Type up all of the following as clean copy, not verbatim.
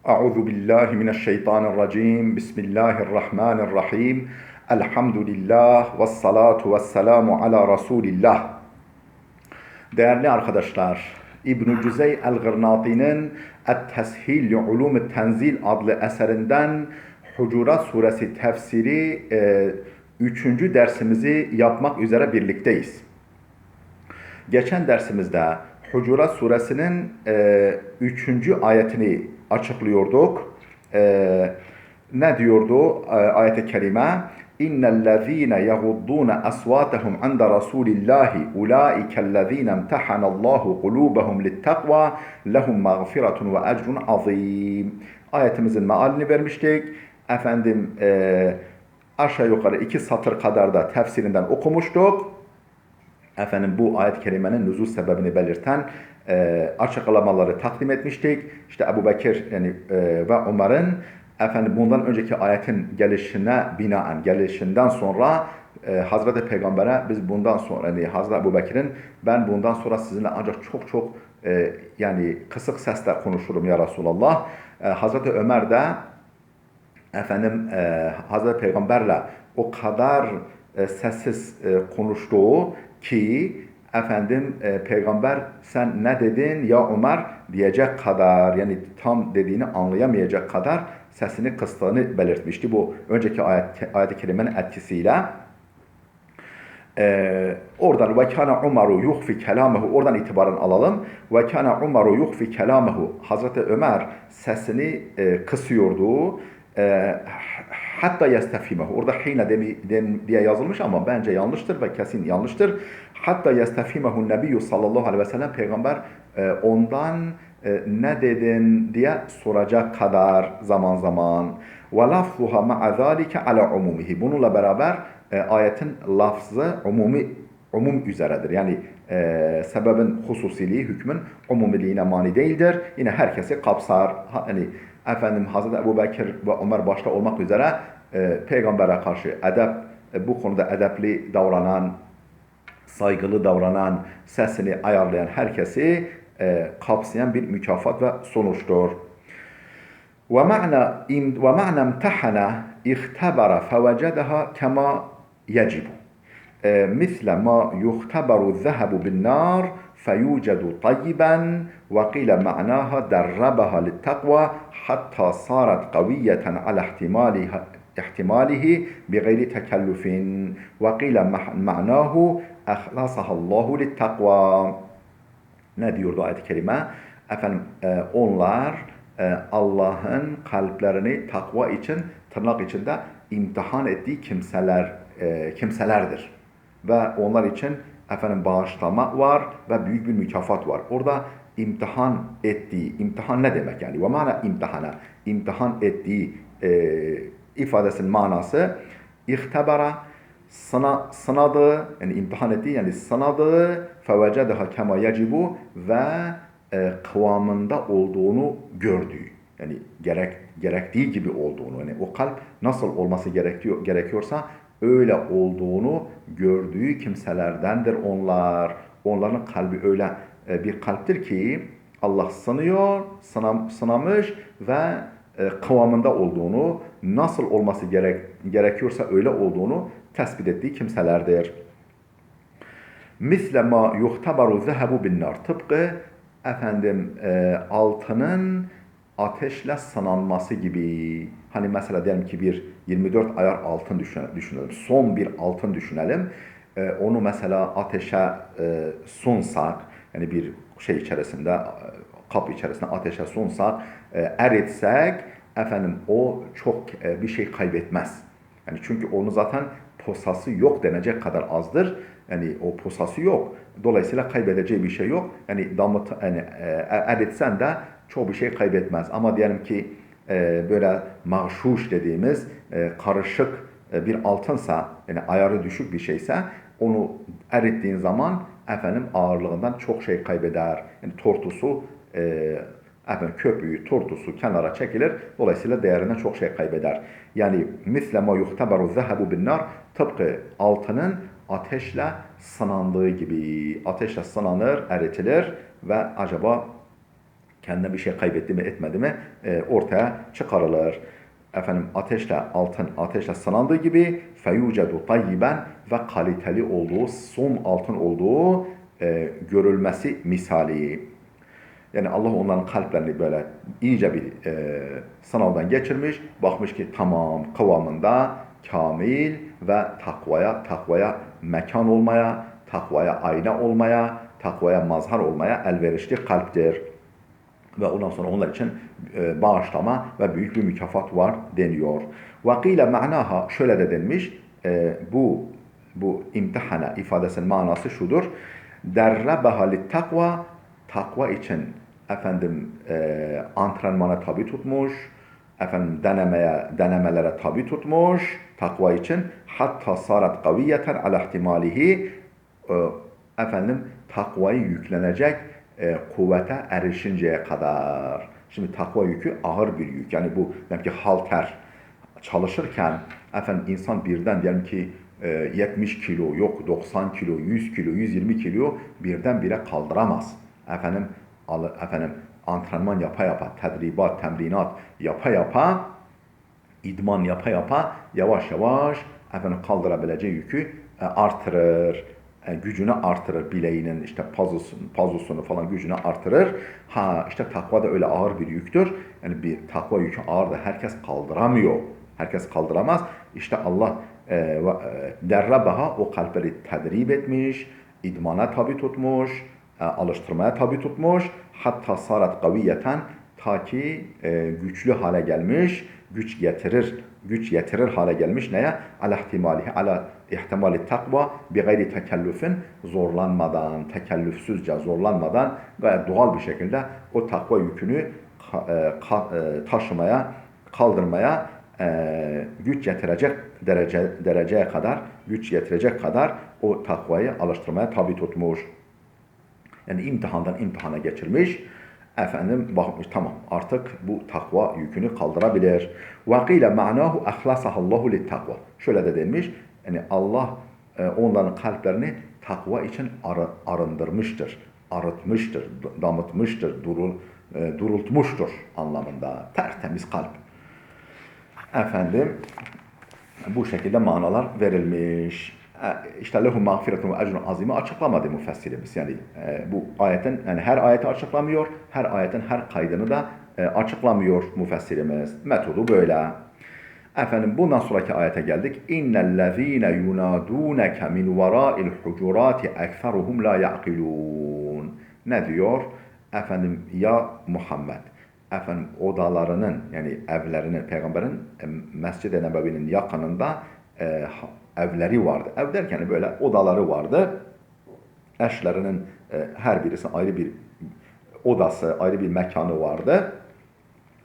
Euzu billahi mineşşeytanirracim. Bismillahirrahmanirrahim. Elhamdülillah ve salatu ve selamu ala Resulillah. Değerli arkadaşlar, İbn-i Cüzey el-Gırnati'nin Et-Teshil li Ulum-i Tenzil adlı eserinden Hucurat suresi tefsiri 3. dersimizi yapmak üzere birlikteyiz. Geçen dersimizde Hucurat suresinin 3. ayetini açıklıyorduk. Ne diyordu ayet-i kerime? İnnellezîne yeguddûne asvâtehum inde rasûlillâhi ulâikellezîne imtehanallâhu kulûbehum littakvâ lehum mağfiretun ve ecrun azîm. Ayetimizin mealini vermiştik. Efendim aşağı yukarı 2 satır kadar da tefsirinden okumuştuk. Efendim bu ayet-i kerimenin nüzul sebebini belirten açıklamaları takdim etmiştik. İşte Ebu Bekir ve Ömer'in bundan önceki ayetin gelişinden sonra Hazreti Peygamber'e biz bundan sonra Hazreti Ebu Bekir'in ben bundan sonra sizinle ancak çok kısık sesle konuşurum ya Resulallah. Hazreti Ömer de Hazreti Peygamber'le o kadar sessiz konuştuğu ki Peygamber sen ne dedin ya Ömer diyecek kadar, yani tam dediğini anlayamayacak kadar sesini kıstığını belirtmişti. Bu önceki ayet-i kerimenin etkisiyle. Oradan ve kana Umaru yuhfi kelamehu, oradan itibaren alalım. Ve kana Umaru yuhfi kelamehu, Hazreti Ömer sesini kısıyordu. Hatta yestefimehu. Orada hine diye yazılmış ama bence yanlıştır ve kesin yanlıştır. Hatta yestefimehu nebiyyü sallallahu aleyhi ve sellem, Peygamber ondan ne dedin diye soracak kadar zaman zaman. Ve lafzuha ma'a zâlike ala umumihi. Bununla beraber ayetin lafzı umum üzeredir. Yani sebebin hususiliği, hükmün umumiliğine mani değildir. Yine herkesi kapsar. Hazreti Ebu Bekir ve Ömer başta olmak üzere Peygamber'e karşı bu konuda edepli davranan, saygılı davranan, sesini ayarlayan herkesi kapsayan bir mükafat ve sonuçtur. وَمَعْنَا امْتَحَنَ اِخْتَبَرَ فَوَجَدَهَا كَمَا يَجِبُ مِثْلَ مَا يُخْتَبَرُ الذَّهَبُ بِالنَّارِ فَيُوجَدُ طَيِّبًا وَقِيلَ مَعْنَاهَا دَرَّبَهَا لِلتَّقْوَى حَتَّى صَارَتْ قَوِيَّةً عَلَى احتماله بغير تكلف وقيل معناه أخلصها الله للتقوى. Ne diyordu ayet-i kerime? Onlar Allah'ın kalplerini takva için tırnak içinde imtihan ettiği kimselerdir. Ve onlar için bağışlama var ve büyük bir mükafat var. Orada imtihan ne demek yani? Ve mana imtihan ettiği ifadesinin manası ihtabara, sınadı, yani imtihan ettiği, yani sınadı, fevecedeha kema yecibu ve kıvamında olduğunu gördüğü, yani gerektiği gibi olduğunu, yani o kalp nasıl olması gerekiyorsa öyle olduğunu gördüğü kimselerdendir onlar. Onların kalbi öyle bir kalptir ki Allah sınamış ve kıvamında olduğunu, nasıl olması gerekiyorsa öyle olduğunu tespit ettiği kimselerdir. Misle ma yuhtabaru zehebu binnar. Tıpkı altının ateşle sınanması gibi. Hani mesela diyelim ki bir 24 ayar altın düşünelim. Son bir altın düşünelim. Onu mesela ateşe sunsak, yani bir şey içerisinde, kap içerisinde ateşe sunsak, eritsek, o çok bir şey kaybetmez. Yani çünkü onu zaten posası yok denecek kadar azdır. Yani o posası yok. Dolayısıyla kaybedeceği bir şey yok. Yani eritsen de çok bir şey kaybetmez. Ama diyelim ki böyle mağşuş dediğimiz karışık bir altınsa, yani ayarı düşük bir şeyse, onu erittiğin zaman ağırlığından çok şey kaybeder. Yani tortusu, köpüğü, tortusu kenara çekilir. Dolayısıyla değerinden çok şey kaybeder. Yani misle ma yuhtabaru zehebu binnar, tıpkı altının ateşle sınandığı gibi. Ateşle sınanır, eritilir ve acaba kendine bir şey kaybetti mi etmedi mi ortaya çıkarılır. Efendim ateşle altın ateşle sınandığı gibi feyucedu tayyiben ve kaliteli olduğu, son altın olduğu görülmesi misali. Yani Allah onların kalplerini böyle iyice bir sınavdan geçirmiş. Bakmış ki tamam kıvamında kamil ve takvaya mekan olmaya, takvaya ayna olmaya, takvaya mazhar olmaya elverişli kalptir. Ve ondan sonra onlar için bağışlama ve büyük bir mükafat var deniyor. Vakile ma'naha şöyle de denmiş. Bu imtihana ifadesinin manası şudur. Derrebeha lit takva, takva için efendim antrenmana tabi tutmuş, efendim denemelere tabi tutmuş takva için, hatta sarat kaviyeten ala ihtimalihi, efendim takvayı yüklenecek kuvvete erişinceye kadar. Şimdi takva yükü ağır bir yük. Yani bu demek ki halter çalışırken efendim insan birden diyelim ki 70 kilo, yok 90 kilo, 100 kilo, 120 kilo birdenbire kaldıramaz. Efendim antrenman yapa yapa, tedribat, temrinat yapa yapa, idman yapa yapa yavaş yavaş efendim kaldırabileceği yükü artırır. Gücünü artırır, bileğinin işte pazusunu falan gücünü artırır. Ha işte takva da öyle ağır bir yüktür. Yani bir takva yükü ağır da herkes kaldıramıyor. Herkes kaldıramaz. İşte Allah derrabaha o kalpleri tedrib etmiş, idmana tabi tutmuş, alıştırmaya tabi tutmuş. Hatta sarat kaviyeten, ta ki güçlü hale gelmiş, güç getirir hale gelmiş neye? Ala ihtimalihi, ala ihtimali takva bi gayri tekellüfün, zorlanmadan, tekellüfsüzce zorlanmadan gayet doğal bir şekilde o takva yükünü taşımaya, kaldırmaya güç getirecek dereceye kadar, güç getirecek kadar o takvayı alıştırmaya tabi tutmuş. Yani imtihandan imtihana geçirmiş. Efendim bakmış tamam artık bu takva yükünü kaldırabilir. Vakile ma'nahu ahlasahallahu lit takva. Şöyle de denmiş. Yani Allah onların kalplerini takva için arındırmıştır, arıtmıştır, damıtmıştır, durultmuştur anlamında. Tertemiz kalp. Efendim bu şekilde manalar verilmiş. İşte lehu mağfiretun ve ecrun azime açıklamadı müfessirimiz. Yani bu ayetin yani her ayeti açıklamıyor, her ayetin her kaydını da açıklamıyor müfessirimiz. Metodu böyle. Efendim bundan sonraki ayete geldik. İnnellezîne yunâdûneke min verâil hucurâti ekseruhum la ya'kilûn. Ne diyor? Efendim ya Muhammed. Efendim odalarının yani evlerinin, peygamberin Mescid-i Nebevi'nin yakınında evleri vardı. Ev derken böyle odaları vardı. Eşlerinin her birisi ayrı bir odası, ayrı bir mekanı vardı.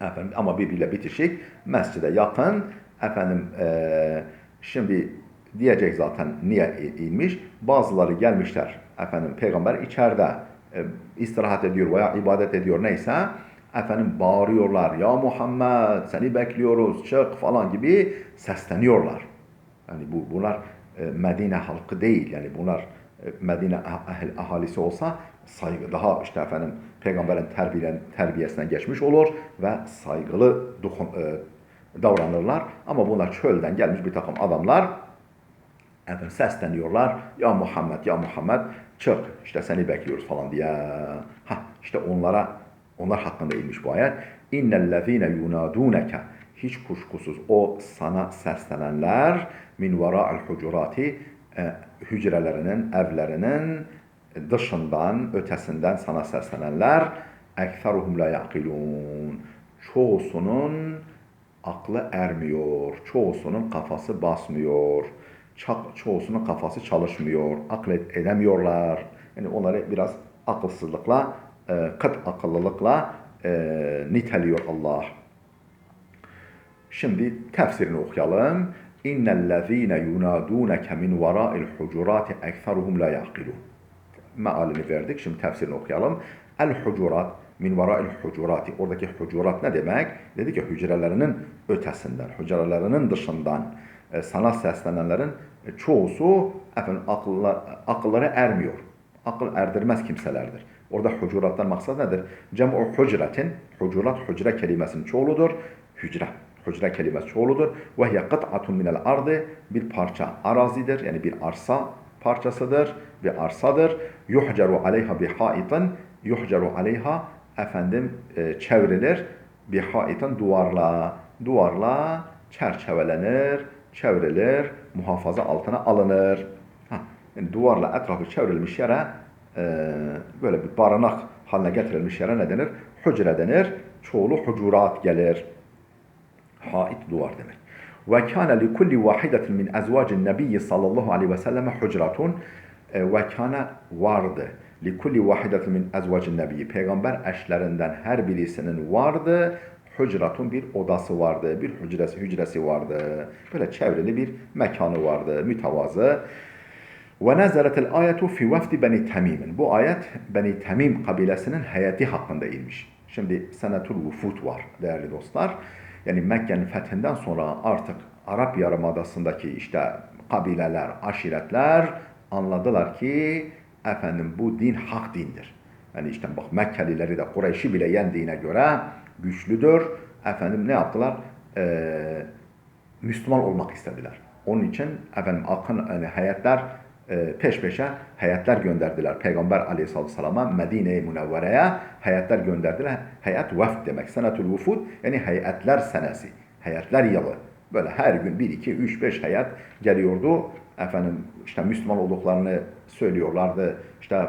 Efendim ama birbiriyle bitişik. Mescide yakın. Efendim şimdi diyecek zaten niye inmiş. Bazıları gelmişler. Efendim peygamber içeride istirahat ediyor veya ibadet ediyor neyse. Efendim bağırıyorlar. Ya Muhammed seni bekliyoruz çık falan gibi sesleniyorlar. Yani bunlar Medine halkı değil. Yani bunlar Medine ahalisi olsa saygı daha işte efendim peygamberin terbiyesinden geçmiş olur ve saygılı davranırlar. Ama bunlar çölden gelmiş bir takım adamlar efendim sesleniyorlar. Ya Muhammed, ya Muhammed çık işte seni bekliyoruz falan diye. İşte onlar hakkında inmiş bu ayet. İnnellezîne yunâdûneke, hiç kuşkusuz o sana seslenenler min verâ'il hucurati, hücrelerinin, evlerinin dışından, ötesinden sana seslenenler ekseruhum la yaqilun. Çoğusunun aklı ermiyor. Çoğusunun kafası basmıyor. Çoğusunun kafası çalışmıyor. Akıl edemiyorlar. Yani onları biraz akılsızlıkla, kıt akıllılıkla niteliyor Allah. Şimdi tefsirini okuyalım. İnnellezîne yunâdûneke min verâil hucurâti ekseruhum la yaqilûn. Mealini verdik. Şimdi tefsirini okuyalım. El-hucurat min verâil hucurâti. Oradaki hucurat ne demek? Dedi ki hücrelerinin ötesinden, hücrelerinin dışından sana seslenenlerin çoğusu efendim akılları ermiyor. Akıl erdirmez kimselerdir. Orada hucurattan maksat nedir? Cem'u hucretin, hucurat hücre kelimesinin çoğuludur. Hücre, hücre kelimesi çoğuludur. Ve hiye kıt'atun minel ardı, bir parça arazidir. Yani bir arsa parçasıdır, bir arsadır. Yuhceru aleyha bihaitin, yuhceru aleyha efendim çevrilir. Bihaitin duvarla, duvarla çerçevelenir, çevrilir, muhafaza altına alınır. Yani duvarla etrafı çevrilmiş yere böyle bir barınak haline getirilmiş yere ne denir? Hücre denir. Çoğulu hucurat gelir. Hait duvar demek. Ve kâne li kulli vahidetin min ezvacin nebiyyi sallallahu aleyhi ve selleme hucratun. Ve kâne vardı. Li kulli vahidetin min ezvacin nebiyyi. Peygamber eşlerinden her birisinin vardı. Hücratun, bir odası vardı, bir hücresi vardı. Böyle çevrili bir mekanı vardı, mütevazı. Ve nezeletel ayetu fi vefdi Beni Temim'in. Bu ayet Beni Temim kabilesinin heyeti hakkında inmiş. Şimdi senetul vufut var değerli dostlar. Yani Mekke'nin fethinden sonra artık Arap Yarımadası'ndaki işte kabileler, aşiretler anladılar ki efendim bu din hak dindir. Yani işte bak Mekkelileri de Kureyş'i bile yendiğine göre güçlüdür. Efendim ne yaptılar? Müslüman olmak istediler. Onun için efendim akın yani heyetler peş peşe heyetler gönderdiler. Peygamber Aleyhisselatü Vesselam'a Medine-i Münevvere'ye heyetler gönderdiler. Heyet vefd demek. Senetul vufud yani heyetler senesi. Heyetler yılı. Böyle her gün 1, 2, 3, 5 heyet geliyordu. Efendim işte Müslüman olduklarını söylüyorlardı. İşte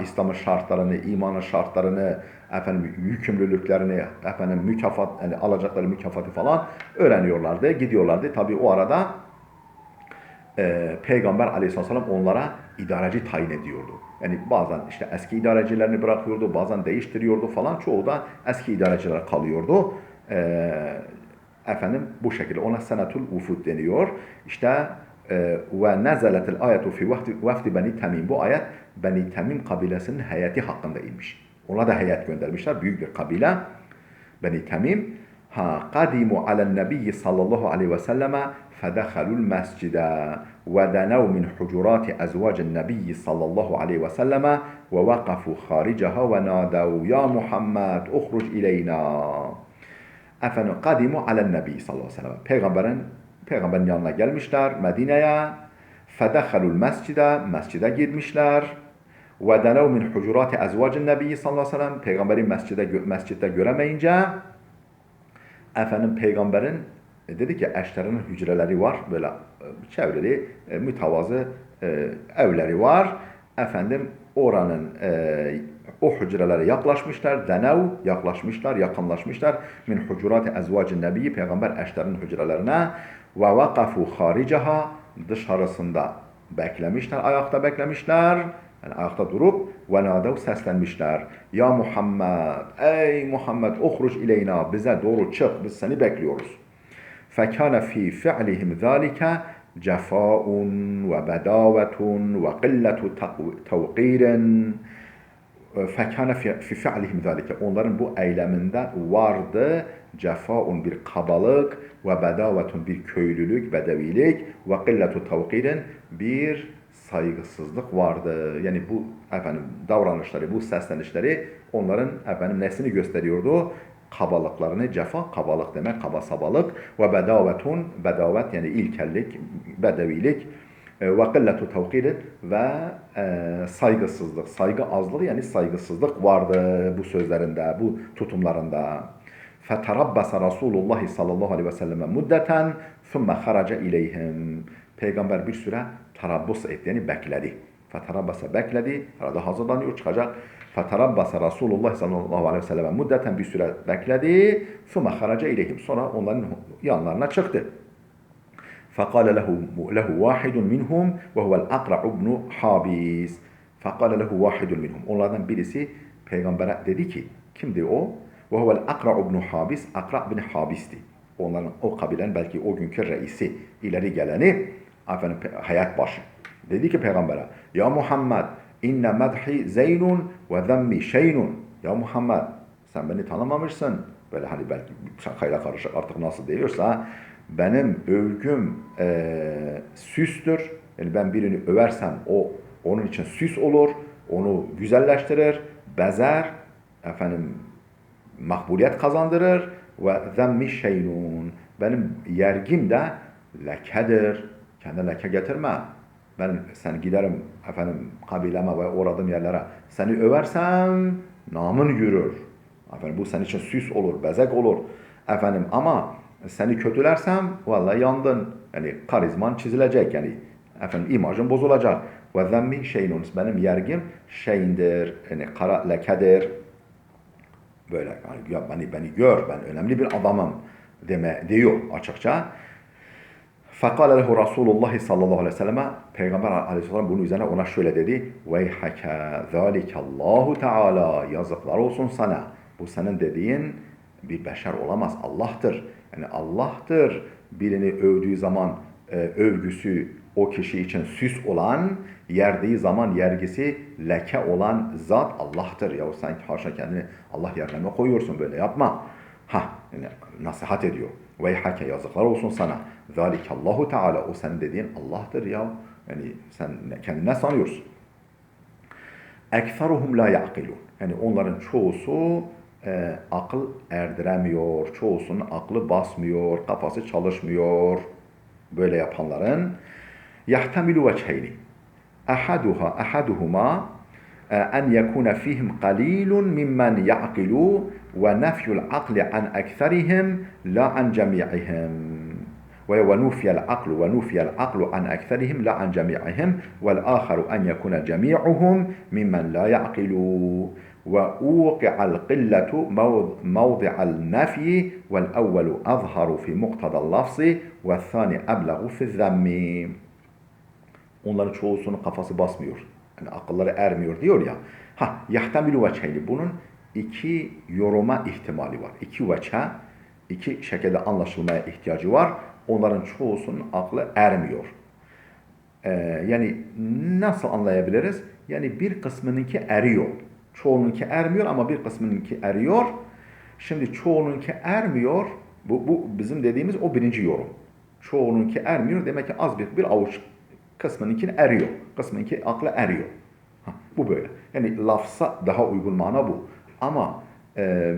İslam'ın şartlarını, imanın şartlarını, efendim yükümlülüklerini, efendim mükafat yani alacakları mükafatı falan öğreniyorlardı, gidiyorlardı. Tabii o arada Peygamber Aleyhisselam onlara idareci tayin ediyordu. Yani bazen işte eski idarecilerini bırakıyordu, bazen değiştiriyordu falan. Çoğu da eski idareciler kalıyordu. Efendim bu şekilde ona senetul ufud deniyor. İşte ve nezeletil ayetu fi vefdi Beni Temim. Bu ayet Beni Temim kabilesinin heyeti hakkında inmiş. Ona da heyet göndermişler. Büyük bir kabile. Beni Temim. Kadimu alen nebiyyi sallallahu aleyhi ve selleme fedehalul mescide ve denev min hucurati ezvacin nebiyyi sallallahu aleyhi ve selleme ve vakafu haricaha ve nadav ya Muhammed uhruc ileyna. Efendim kadimu alen nebiyyi sallallahu aleyhi ve sellem. Peygamberin yanına gelmişler Medine'ye. Fedehalul mescide girmişler. Ve denev min hucurati ezvacin nebiyyi sallallahu aleyhi ve sellem. Peygamberi mescitte göremeyince efendim peygamberin dedi ki eşlerinin hücreleri var. Böyle çevreli, mütevazı evleri var. Efendim oranın o hücrelere yaklaşmışlar. Denev yaklaşmışlar, yakınlaşmışlar. Min hucurati ezvacin nebiyyi peygamber eşlerinin hücrelerine ve vakafu haricaha dışarısında beklemişler, ayakta beklemişler. Yani ayakta durup ve nadav seslenmişler. Ya Muhammed, ey Muhammed uhruc ileyna, bize doğru çık, biz seni bekliyoruz. Fekâne fî fi'lihim zâlike cefâun ve bedâvetun ve qilletu tevqîrin. Fekâne fi fi'lihim zâlike. Onların bu eyleminde vardı cefaun bir kabalık ve bedavetun bir köylülük, bedevilik ve qilletu tevqîrin bir saygısızlık vardı. Yani bu efendim davranışları, bu seslenişleri onların efendim nesini gösteriyordu? Kabalıklarını, cefa, kabalık demek, kaba sabalık ve bedavetun, bedavet yani ilkellik, bedevilik ve qilletu tevkirin ve saygısızlık, saygı azlığı yani saygısızlık vardı bu sözlerinde, bu tutumlarında. Feterabbasa Resulullah sallallahu aleyhi ve selleme muddeten thumme haraca ileyhim. Peygamber bir süre tarabbus etti yani bekledi. Feterabbasa bekledi, arada hazırlanıyor çıkacak. Feterabbasa Resulullah sallallahu aleyhi ve selleme muddeten bir süre bekledi. Thumme haraca ileyhim. Sonra onların yanlarına çıktı. فقال له واحد منهم وهو الأقرع بن حابس. فقال له واحد منهم. Onlardan birisi peygambere dedi ki, kimdi o? وهو الأقرع بن حابس. Akra bin Habis'ti. Onların o kabilenin belki o günkü reisi, ileri geleni, efendim hayat başı. Dedi ki peygambere, ya Muhammed inne medhi zeynun ve zemmi şeynun. Ya Muhammed sen beni tanımamışsın. Böyle hani belki şakayla karışık artık nasıl diyorsa benim övgüm süstür. Yani ben birini översem o onun için süs olur. onu güzelleştirir, bezer, efendim makbuliyet kazandırır ve zemmi şeynun. Benim yergim de lekedir. Kendine leke getirme. Ben sen giderim efendim kabileme ve uğradığım yerlere seni översem namın yürür. Efendim bu senin için süs olur, bezek olur. Efendim ama seni kötülersem vallahi yandın. Yani karizman çizilecek yani. Efendim imajın bozulacak. Ve zemmi şeynun. Benim yergim şeyindir. Yani kara lekedir. Böyle yani ya beni gör, ben önemli bir adamım diyor açıkça. Fakale lehu Resulullah sallallahu aleyhi ve selleme, Peygamber aleyhisselam bunun üzerine ona şöyle dedi: Veyhake zalikallahu teala, yazıklar olsun sana. Bu senin dediğin bir beşer olamaz, Allah'tır. Yani Allah'tır birini övdüğü zaman övgüsü o kişi için süs olan, yerdiği zaman yergisi leke olan zat Allah'tır. Ya sen haşa kendini Allah yerine koyuyorsun, böyle yapma. Yani nasihat ediyor. Veyhake, yazıklar olsun sana. Zalikallahu Teala, o sen dediğin Allah'tır ya. Yani sen kendine sanıyorsun. Ekseruhum la ya'kilun. Yani onların çoğusu akıl erdiremiyor. Çoğusunun aklı basmıyor, kafası çalışmıyor. Böyle yapanların yahtamilu veçheyni. Ahaduhuma en yekuna fihim qalilun mimmen ya'kilu ve nefyul akli an ekserihim la an cemi'ihim. ونفي العقل عن أكثرهم لا عن جميعهم والآخر أن يكون جميعهم ممن لا يعقل وأوقع القلة موضع النفي والأول أظهر في مقتضى اللفظ والثاني أبلغ في الذم. Onların çoğusunun kafası basmıyor. Yani akılları ermiyor diyor ya. Yahtamilu veçheyni. Bunun iki yoruma ihtimali var. İki veçhe, iki şekilde anlaşılmaya ihtiyacı var. Onların çoğusunun aklı ermiyor. Yani nasıl anlayabiliriz? Yani bir kısmınınki eriyor. Çoğununki ermiyor ama bir kısmınınki eriyor. Şimdi çoğununki ermiyor. Bu bizim dediğimiz o birinci yorum. Çoğununki ermiyor. Demek ki az bir avuç kısmınınki eriyor. Kısmınınki aklı eriyor. Bu böyle. Yani lafza daha uygun mana bu. Ama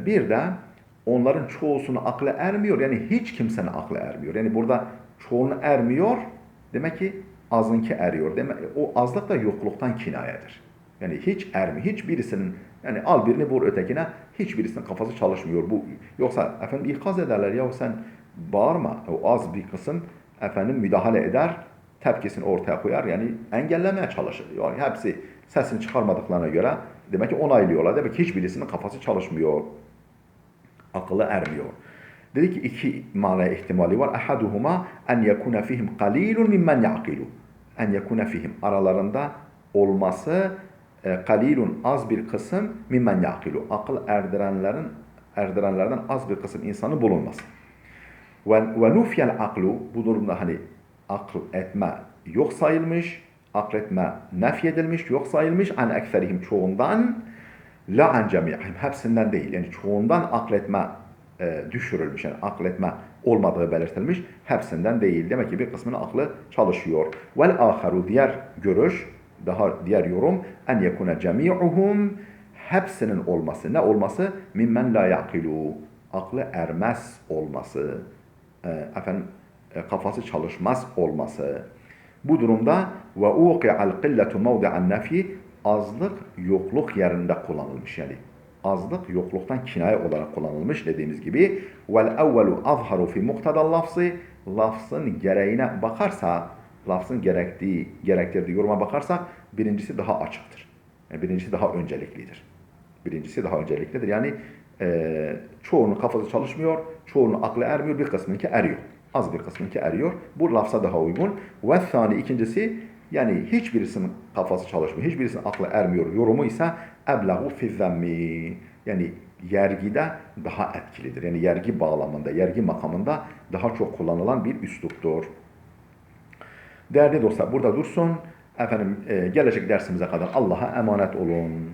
bir de onların çoğusunun aklı ermiyor. Yani hiç kimsenin aklı ermiyor. Yani burada çoğunun ermiyor. Demek ki azınki eriyor. Demek o azlık da yokluktan kinayedir. Yani hiç ermiyor. Hiçbirisinin, yani al birini vur ötekine, hiçbirisinin kafası çalışmıyor. Bu yoksa efendim ikaz ederler ya sen bağırma. O az bir kısım efendim müdahale eder. Tepkisini ortaya koyar. Yani engellemeye çalışır. Yani hepsi sesini çıkarmadıklarına göre demek ki onaylıyorlar. Demek ki hiçbirisinin kafası çalışmıyor. Akıllı ermiyor. Dedi ki iki manaya ihtimali var. Ahaduhuma en yekuna fihim qalilun mimmen ya'kilu. En yekuna fihim, aralarında olması qalilun, az bir kısım, mimmen ya'kilu, akıl erdirenlerden az bir kısım insanı bulunması. Ve nufiyel aklu, bu durumda hani akıl etme yok sayılmış, akletme nefyedilmiş, yok sayılmış. An ekserihim, çoğundan, la an cemi'ihim, hepsinden değil. Yani çoğundan akletme düşürülmüş. Yani akletme olmadığı belirtilmiş. Hepsinden değil. Demek ki bir kısmının aklı çalışıyor. Vel aharu, diğer görüş, diğer yorum, en yekune cemi'uhum, hepsinin olması. Ne olması? Mimmen la yaqilu, aklı ermez olması. Kafası çalışmaz olması. Bu durumda ve uqi'al qilletu mevdi'an nefi, azlık yokluk yerinde kullanılmış. Yani azlık yokluktan kinaye olarak kullanılmış dediğimiz gibi. Vel evvelu azharu fi muktadal lafzı, lafzın gereğine bakarsa, lafzın gerektirdiği yoruma bakarsak birincisi daha açıktır. Yani birincisi daha önceliklidir. Birincisi daha önceliklidir. Yani çoğunun kafası çalışmıyor, çoğunun aklı ermiyor, bir kısmınki eriyor. Az bir kısmınki eriyor. Bu lafza daha uygun. Ve thani, ikincisi, yani hiçbirisinin kafası çalışmıyor, hiçbirisinin aklı ermiyor yorumu ise eblagu fi zemmi, yani yergide daha etkilidir. Yani yergi bağlamında, yergi makamında daha çok kullanılan bir üsluptur. Değerli dostlar, burada dursun. Efendim gelecek dersimize kadar Allah'a emanet olun.